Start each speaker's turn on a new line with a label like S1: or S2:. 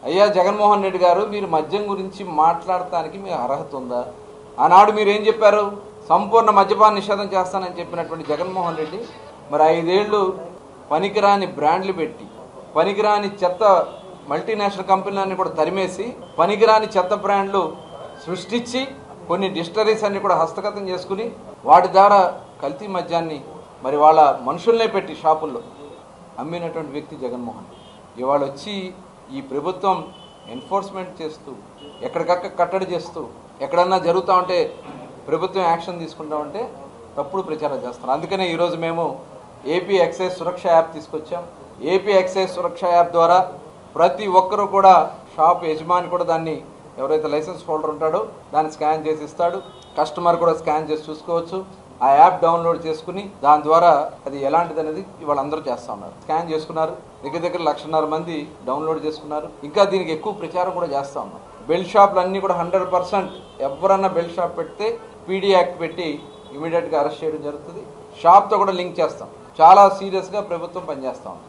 S1: అయ్యా జగన్మోహన్ రెడ్డి గారు, మీరు మద్యం గురించి మాట్లాడటానికి మీకు అర్హత ఉందా? ఆనాడు మీరు ఏం చెప్పారు? సంపూర్ణ మద్యపాన నిషేధం చేస్తానని చెప్పినటువంటి జగన్మోహన్ రెడ్డి మరి 5 ఏళ్ళు పనికిరాని బ్రాండ్లు పెట్టి, పనికిరాని చెత్త మల్టీనేషనల్ కంపెనీలన్నీ కూడా తరిమేసి, పనికిరాని చెత్త బ్రాండ్లు సృష్టించి, కొన్ని డిస్టరీస్ అన్ని కూడా హస్తగతం చేసుకుని, వాటి ద్వారా కల్తీ మద్యాన్ని మరి వాళ్ళ మనుషుల్నే పెట్టి షాపుల్లో అమ్మినటువంటి వ్యక్తి జగన్మోహన్. ఇవాళ వచ్చి ఈ ప్రభుత్వం ఎన్ఫోర్స్మెంట్ చేస్తూ, ఎక్కడికక్కడ కట్టడి చేస్తూ, ఎక్కడన్నా జరుగుతూ ఉంటే ప్రభుత్వం యాక్షన్ తీసుకుంటామంటే తప్పుడు ప్రచారం చేస్తున్నారు. అందుకనే ఈరోజు మేము ఏపీ ఎక్సైజ్ సురక్ష యాప్ తీసుకొచ్చాం. ఏపీ ఎక్సైజ్ సురక్ష యాప్ ద్వారా ప్రతి ఒక్కరూ కూడా, షాప్ యజమాని కూడా దాన్ని, ఎవరైతే లైసెన్స్ హోల్డర్ ఉంటాడో దాన్ని స్కాన్ చేసి ఇస్తాడు. కస్టమర్ కూడా స్కాన్ చేసి చూసుకోవచ్చు. ఆ యాప్ డౌన్లోడ్ చేసుకుని దాని ద్వారా అది ఎలాంటిది అనేది ఇవాళ అందరూ చేస్తూ ఉన్నారు. స్కాన్ చేసుకున్నారు. దగ్గర 1,50,000 మంది డౌన్లోడ్ చేసుకున్నారు. ఇంకా దీనికి ఎక్కువ ప్రచారం కూడా చేస్తూ ఉన్నారు. బెల్ట్ షాపులు అన్నీ కూడా 100% ఎవరన్నా బెల్ట్ షాప్ పెడితే పీడీ యాక్ట్ పెట్టి ఇమీడియట్గా అరెస్ట్ చేయడం జరుగుతుంది. షాప్తో కూడా లింక్ చేస్తాం. చాలా సీరియస్గా ప్రభుత్వం పనిచేస్తూ ఉంది.